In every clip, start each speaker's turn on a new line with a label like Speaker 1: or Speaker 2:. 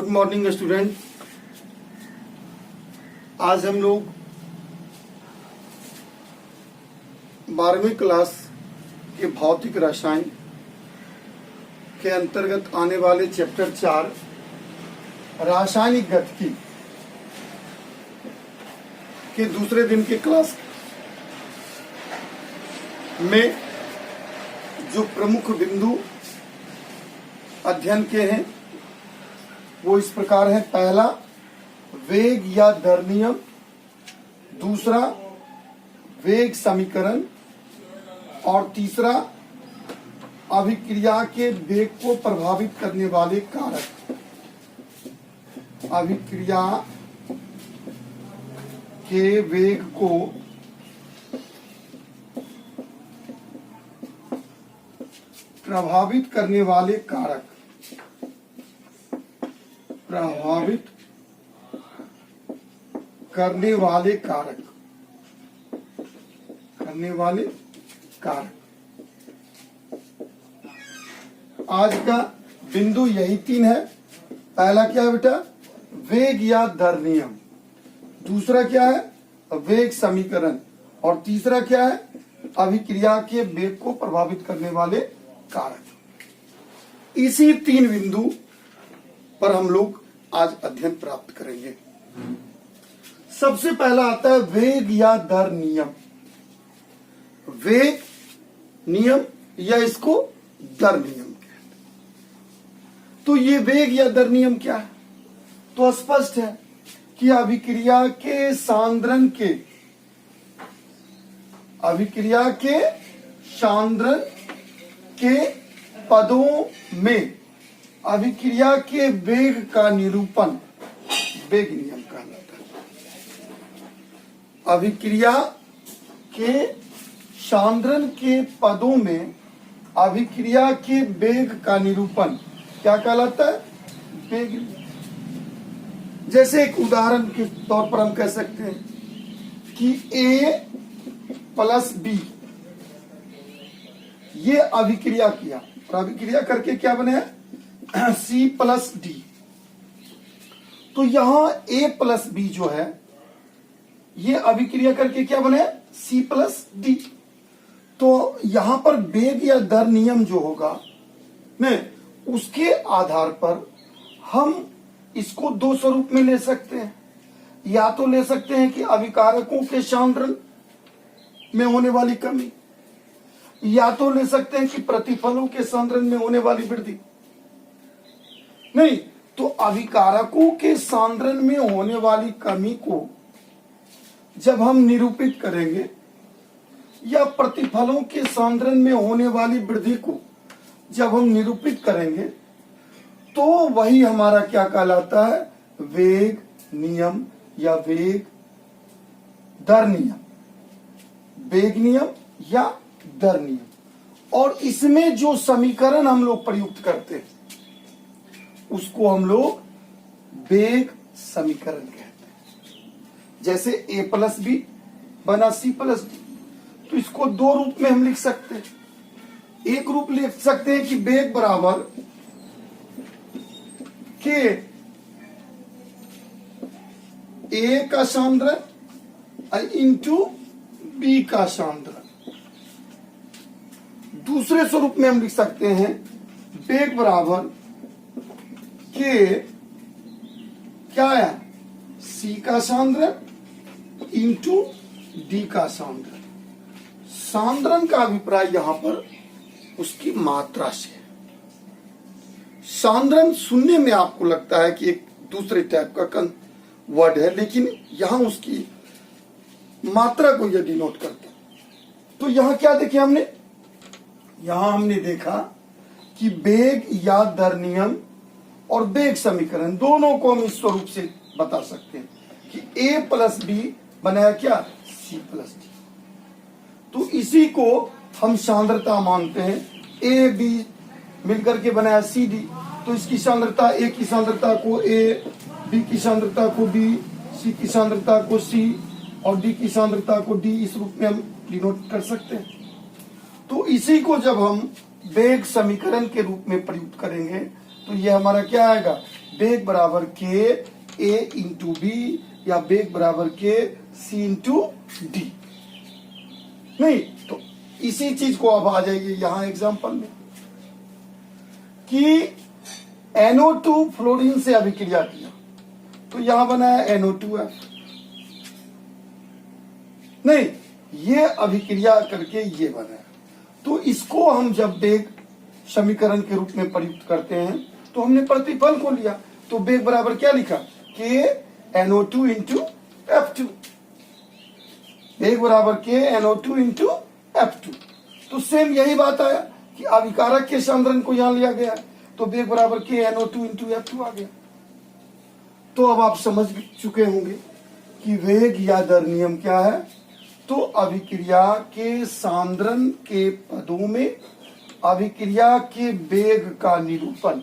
Speaker 1: Good morning student. आज हम लोग 12वीं क्लास के भौतिक रसायन के अंतर्गत आने वाले चैप्टर 4 रासायनिक गतिकी के दूसरे दिन के क्लास में जो प्रमुख बिंदु अध्ययन के हैं वो इस प्रकार है। पहला, वेग या दर नियम। दूसरा, वेग समीकरण। और तीसरा, अभिक्रिया के वेग को प्रभावित करने वाले कारक। अभिक्रिया के वेग को प्रभावित करने वाले कारक। प्रभावित करने वाले कारक। आज का बिंदु यही 3 है। पहला क्या है बेटा? वेग या दर नियम। दूसरा क्या है? वेग समीकरण। और तीसरा क्या है? अभिक्रिया के वेग को प्रभावित करने वाले कारक। इसी 3 बिंदु पर हम लोग आज अध्ययन प्राप्त करेंगे। सबसे पहला आता है वेग या दर नियम। वेग नियम या इसको दर नियम कहते हैं। तो ये वेग या दर नियम क्या है? तो स्पष्ट है कि अभिक्रिया के सांद्रण के पदों में अभिक्रिया के वेग का निरूपण वेग नियम कहलाता है। अभिक्रिया के सांद्रण के पदों में अभिक्रिया के वेग का निरूपण क्या कहलाता है? वेग। जैसे एक उदाहरण के तौर पर हम कह सकते हैं कि A प्लस B ये अभिक्रिया किया और अभिक्रिया करके क्या बने? C plus D। तो यहां A प्लस B जो है ये अभिक्रिया करके क्या बने? C plus D। तो यहां पर वेग या दर नियम जो होगा ने उसके आधार पर हम इसको 2 स्वरूप में ले सकते हैं। या तो ले सकते हैं कि अभिकारकों के सांद्रण में होने वाली कमी, या तो ले सकते हैं कि प्रतिफलों के सांद्रण में होने वाली वृद्धि। नहीं तो अभिकारकों के सांद्रण में होने वाली कमी को जब हम निरूपित करेंगे या प्रतिफलों के सांद्रण में होने वाली वृद्धि को जब हम निरूपित करेंगे तो वही हमारा क्या कहलाता है? वेग नियम या वेग दर नियम। वेग नियम या दर नियम। और इसमें जो समीकरण हम लोग प्रयुक्त करते हैं उसको हम लोग वेग समीकरण कहते हैं। जैसे A प्लस बी बना C प्लस डी, तो इसको 2 रूप में हम लिख सकते हैं। एक रूप लिख सकते हैं कि वेग बराबर के A का सांद्रण इंटू B का सांद्रण। दूसरे स्वरूप में हम लिख सकते हैं वेग बराबर के क्या है? C का सांद्रण इंटू D का सांद्रण। सांद्रण का अभिप्राय यहां पर उसकी मात्रा से है। सांद्रण सुनने में आपको लगता है कि एक दूसरे टाइप का वर्ड है, लेकिन यहां उसकी मात्रा को यह डिनोट करता है। तो यहां क्या देखे हमने? यहां हमने देखा कि वेग या दर नियम और वेग समीकरण दोनों को हम इस स्वरूप से बता सकते हैं कि A प्लस बी बनाया क्या? C plus D. तो इसी को हम सांद्रता मानते हैं। A B मिलकर के बनाया C D। तो इसकी सांद्रता, A की सांद्रता को A, B की सांद्रता को B, C की सांद्रता को C और D की सांद्रता को D, इस रूप में हम डिनोट कर सकते हैं। तो इसी को जब हम वेग समीकरण के रूप में प्रयुक्त करेंगे तो ये हमारा क्या आएगा? बेग बराबर के ए इंटू बी या बेग बराबर के सी इंटू डी। नहीं तो इसी चीज को अब आ जाइए यहां एग्जांपल में कि NO2 फ्लोरीन से अभिक्रिया किया तो यहां बना है NO2F। नहीं, ये अभिक्रिया करके ये बना है, तो इसको हम जब बेग समीकरण के रूप में प्रयुक्त करते हैं तो हमने प्रतिफल को लिया, तो बेग बराबर क्या लिखा के NO2 इंटू F2। बेग बराबर के NO2 इंटू F2। तो सेम यही बात आया कि अभिकारक के सांद्रण को यहां लिया गया, तो बेग बराबर के NO2 इंटू F2 आ गया। तो अब आप समझ चुके होंगे कि वेग या दर नियम क्या है। तो अभिक्रिया के सांद्रण के पदों में अभिक्रिया के वेग का निरूपण,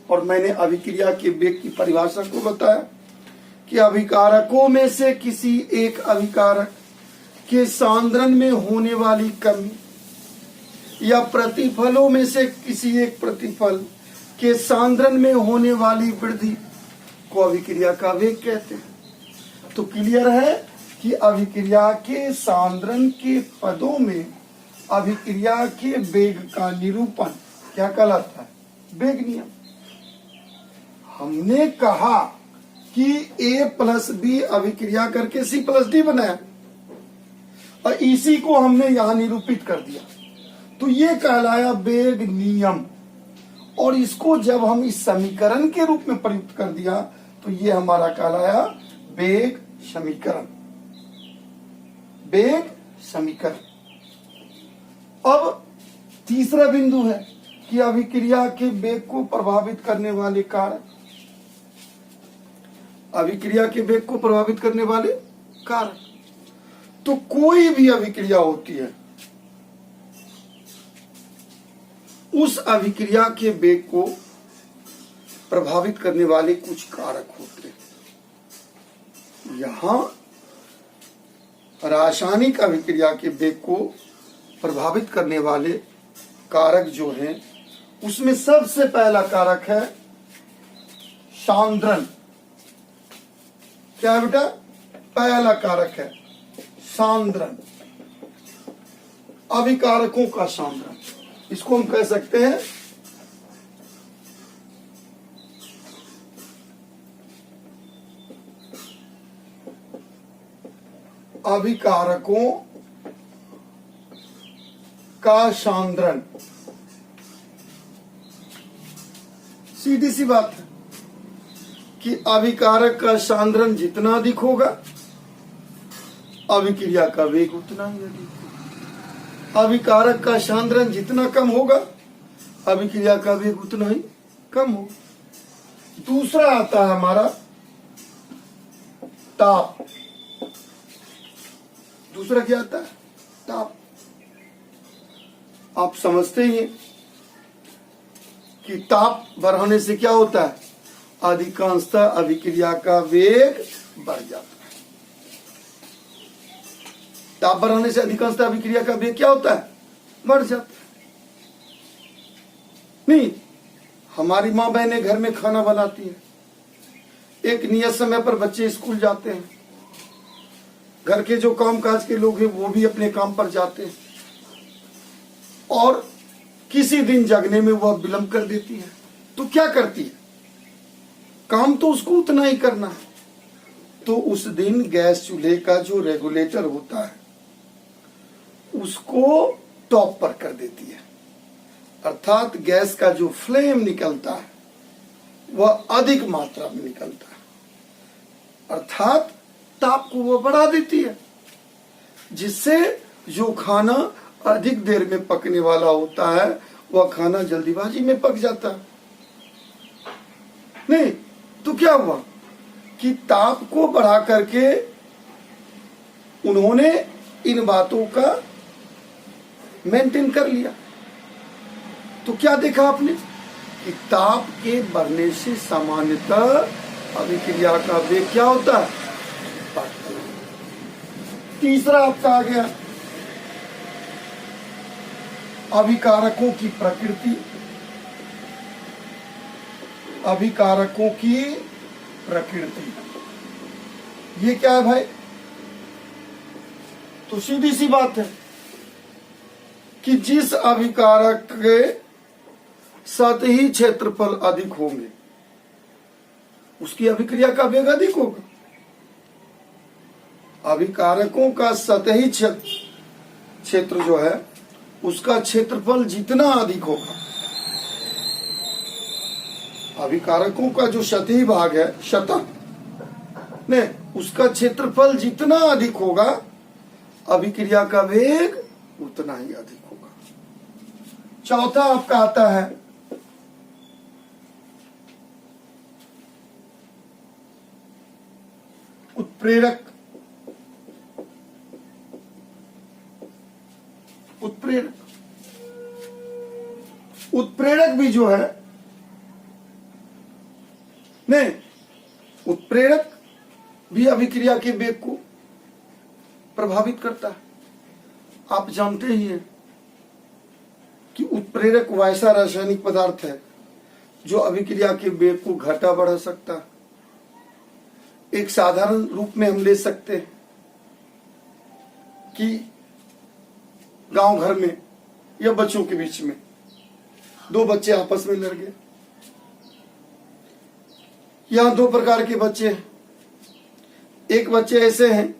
Speaker 1: और मैंने अभिक्रिया के वेग की परिभाषा को बताया कि अभिकारकों में से किसी एक अभिकारक के सांद्रण में होने वाली कमी या प्रतिफलों में से किसी एक प्रतिफल के सांद्रण में होने वाली वृद्धि को अभिक्रिया का वेग कहते हैं। तो क्लियर है कि अभिक्रिया के सांद्रण के पदों में अभिक्रिया के वेग का निरूपण क्या कहलाता है, वेग नियम। हमने कहा कि A प्लस बी अभिक्रिया करके C प्लस डी बनाया और इसी को हमने यहां निरूपित कर दिया, तो ये कहलाया वेग नियम। और इसको जब हम इस समीकरण के रूप में प्रयुक्त कर दिया तो ये हमारा कहलाया वेग समीकरण। वेग समीकरण। अब तीसरा बिंदु है कि अभिक्रिया के वेग को प्रभावित करने वाले कारक। अभिक्रिया के वेग को प्रभावित करने वाले कारक, तो कोई भी अभिक्रिया होती है उस अभिक्रिया के वेग को प्रभावित करने वाले कुछ कारक होते हैं। यहां रासायनिक अभिक्रिया के वेग को प्रभावित करने वाले कारक जो हैं उसमें सबसे पहला कारक है सांद्रण। क्या है बेटा, पहला कारक है सांद्रण, अभिकारकों का सांद्रण। इसको हम कह सकते हैं अभिकारकों का सांद्रण। सीधी सी बात है कि अभिकारक का सांद्रण जितना अधिक होगा अभिक्रिया का वेग उतना ही अधिक होगा। अभिकारक का सांद्रण जितना कम होगा अभिक्रिया का वेग उतना ही कम होगा। दूसरा आता है हमारा ताप। दूसरा क्या आता है, ताप। आप समझते ही हैं कि ताप बढ़ाने से क्या होता है, अधिकांशतः अभिक्रिया का वेग बढ़ जाता है। ताप बढ़ाने से अधिकांशतः अभिक्रिया का वेग क्या होता है, बढ़ जाता है। नहीं, हमारी माँ बहनें घर में खाना बनाती है, एक नियत समय पर बच्चे स्कूल जाते हैं, घर के जो कामकाज के लोग हैं वो भी अपने काम पर जाते हैं, और किसी दिन जगने में वह विलंब कर देती है, तो क्या करती है, काम तो उसको उतना ही करना है, तो उस दिन गैस चूल्हे का जो रेगुलेटर होता है उसको टॉप पर कर देती है, अर्थात गैस का जो फ्लेम निकलता है वह अधिक मात्रा में निकलता है, अर्थात ताप को वह बढ़ा देती है, जिससे जो खाना अधिक देर में पकने वाला होता है वह खाना जल्दीबाजी में पक जाता है। नहीं तो क्या हुआ कि ताप को बढ़ा करके उन्होंने इन बातों का मेंटेन कर लिया। तो क्या देखा आपने कि ताप के बढ़ने से सामान्यतः अभिक्रिया का वेग क्या होता है, बढ़ता है। तीसरा आपका आ गया अभिकारकों की प्रकृति। अभिकारकों की प्रकृति। ये क्या है भाई? तो सीधी सी बात है कि जिस अभिकारक के सतही क्षेत्रफल अधिक होंगे उसकी अभिक्रिया का वेग अधिक होगा। अभिकारकों का सतही क्षेत्र जो है उसका क्षेत्रफल जितना अधिक होगा, अभिकारकों का जो सतही भाग है सतह ने उसका क्षेत्रफल जितना अधिक होगा अभिक्रिया का वेग उतना ही अधिक होगा। चौथा आपका आता है उत्प्रेरक। उत्प्रेरक भी जो है नहीं, उत्प्रेरक भी अभिक्रिया के वेग को प्रभावित करता है। आप जानते ही हैं कि उत्प्रेरक वैसा रासायनिक पदार्थ है जो अभिक्रिया के वेग को घटा बढ़ा सकता है। एक साधारण रूप में हम ले सकते हैं कि गांव घर में या बच्चों के बीच में दो बच्चे आपस में लड़ गए। यहां दो प्रकार के बच्चे हैं। एक बच्चे ऐसे हैं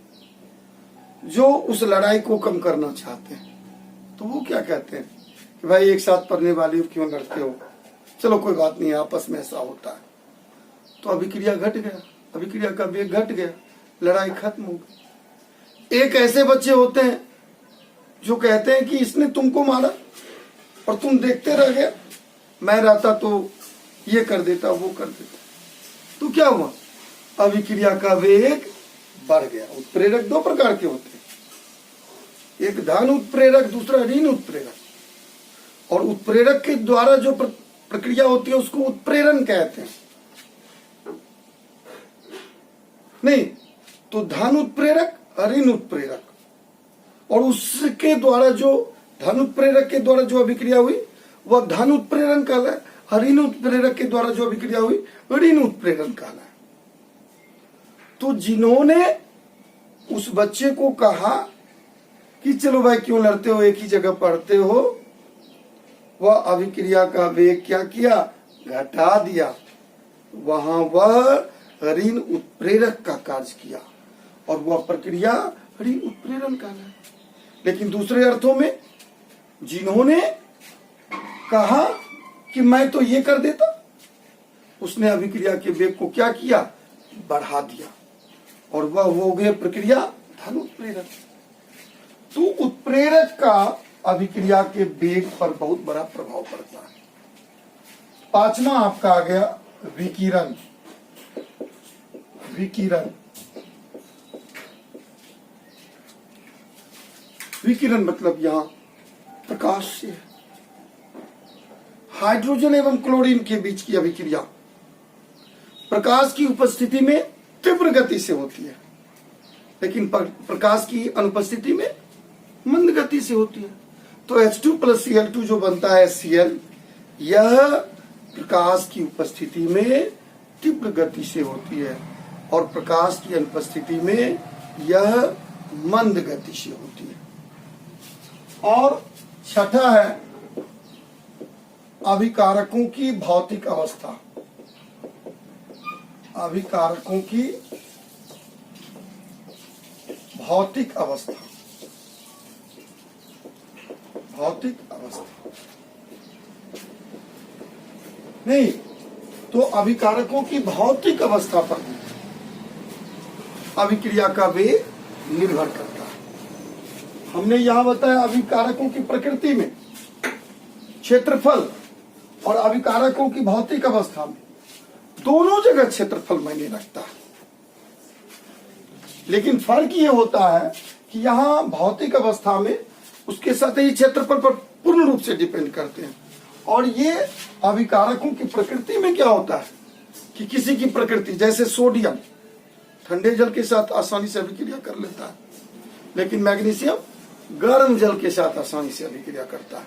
Speaker 1: जो उस लड़ाई को कम करना चाहते हैं, तो वो क्या कहते हैं कि भाई एक साथ पढ़ने वाले क्यों लड़ते हो, चलो कोई बात नहीं, आपस में ऐसा होता है। तो अभिक्रिया घट गया, अभिक्रिया का वेग घट गया, लड़ाई खत्म हो गई। एक ऐसे बच्चे होते हैं जो कहते हैं कि इसने तुमको मारा और तुम देखते रह गए, मैं रहता तो ये कर देता वो कर देता, तो क्या हुआ, अभिक्रिया का वेग बढ़ गया। उत्प्रेरक दो प्रकार के होते हैं, एक धन उत्प्रेरक, दूसरा ऋण उत्प्रेरक। और उत्प्रेरक के द्वारा जो प्रक्रिया होती है उसको उत्प्रेरण कहते हैं। नहीं तो धन उत्प्रेरक, ऋण उत्प्रेरक, और उसके द्वारा जो धन उत्प्रेरक के द्वारा जो अभिक्रिया हुई वह धन उत्प्रेरण कहलाए, ऋण उत्प्रेरक के द्वारा जो अभिक्रिया हुई ऋण उत्प्रेरण कहलाए। तो जिन्होंने उस बच्चे को कहा कि चलो भाई क्यों लड़ते हो, एक ही जगह पढ़ते हो, वह अभिक्रिया का वेग क्या किया, घटा दिया। वहां वह ऋण उत्प्रेरक का कार्य किया और वह प्रक्रिया ऋण उत्प्रेरण कहलाए। लेकिन दूसरे अर्थों में जिन्होंने कहा कि मैं तो ये कर देता, उसने अभिक्रिया के वेग को क्या किया, बढ़ा दिया, और वह हो गए प्रक्रिया धन उत्प्रेरक। तो उत्प्रेरक का अभिक्रिया के वेग पर बहुत बड़ा प्रभाव पड़ता है। पांचवा आपका आ गया विकिरण। विकिरण, विकिरण मतलब यहां प्रकाश से हाइड्रोजन एवं क्लोरीन के बीच की अभिक्रिया प्रकाश की उपस्थिति में तीव्र गति से होती है, लेकिन प्रकाश की अनुपस्थिति में मंद गति से होती है। तो H2 + Cl2 जो बनता है Cl, यह प्रकाश की उपस्थिति में तीव्र गति से होती है और प्रकाश की अनुपस्थिति में यह मंद गति से होती है। और छठा है अभिकारकों की भौतिक अवस्था। अभिकारकों की भौतिक अवस्था। भौतिक अवस्था नहीं तो अभिकारकों की भौतिक अवस्था पर भी अभिक्रिया का वेग निर्भर करता है। हमने यहां बताया अभिकारकों की प्रकृति में, क्षेत्रफल और अभिकारकों की भौतिक अवस्था में, दोनों जगह क्षेत्रफल मायने रखता है। लेकिन फर्क ये होता है कि यहां भौतिक अवस्था में उसके सतही क्षेत्रफल पर पूर्ण रूप से डिपेंड करते हैं, और ये अभिकारकों की प्रकृति में क्या होता है कि किसी की प्रकृति, जैसे सोडियम ठंडे जल के साथ आसानी से अभिक्रिया कर लेता है, लेकिन मैग्नीशियम गर्म जल के साथ आसानी से अभिक्रिया करता है।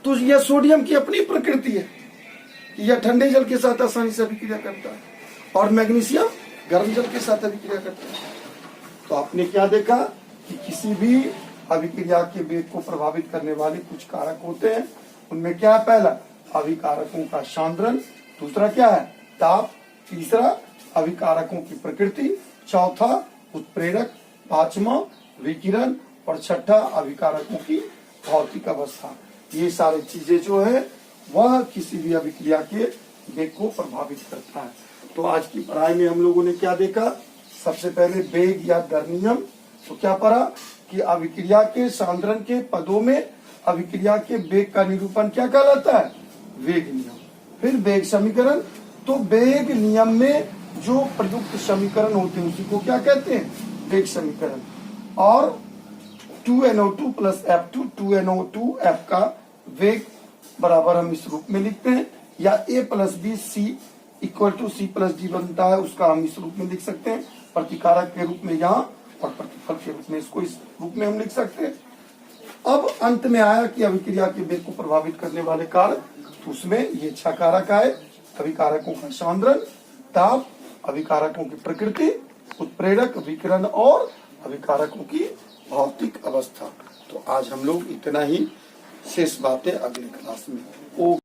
Speaker 1: तो यह सोडियम की अपनी प्रकृति है, कि यह ठंडे जल के साथ आसानी से अभिक्रिया करता है और मैग्नीशियम गर्म जल के साथ अभिक्रिया करता है। तो आपने क्या देखा कि किसी भी अभिक्रिया के वेग को प्रभावित करने वाले कुछ कारक होते हैं। उनमें क्या है? पहला अभिकारकों का सांद्रण, दूसरा क्या है? ताप, तीसरा अभिकारकों की प्रकृति, चौथा उत्प्रेरक, पांचवा विकिरण और छठा अभिकारकों की भौतिक अवस्था। ये सारी चीजें जो है वह किसी भी अभिक्रिया के वेग को प्रभावित करता है। तो आज की पढ़ाई में हम लोगों ने क्या देखा? सबसे पहले वेग या दर नियम। तो क्या पढ़ा कि अभिक्रिया के सांद्रण के पदों में अभिक्रिया के वेग का निरूपण क्या कहलाता है? वेग नियम। फिर वेग समीकरण। तो वेग नियम में जो प्रयुक्त समीकरण होते हैं उसी को क्या कहते हैं? वेग समीकरण। और 2NO2 प्लस F2 2NO2F का वेग बराबर हम इस रूप में लिखते हैं, या A plus B C equal to C plus D बनता है, उसका हम इस रूप में लिख सकते हैं, प्रतिकारक के रूप में यहाँ और प्रतिफल के रूप में इसको इस रूप में हम लिख सकते हैं। अब अंत में आया कि अभिक्रिया के वेग को प्रभावित करने वाले कारक, तो उसमें ये 6 कारक आए। अभिकारकों का सांद्रण, ताप, अभिकारकों की प्रकृति, उत्प्रेरक, विकिरण और अभिकारकों की भौतिक अवस्था। तो आज हम लोग इतना ही, शेष बातें अगले क्लास में।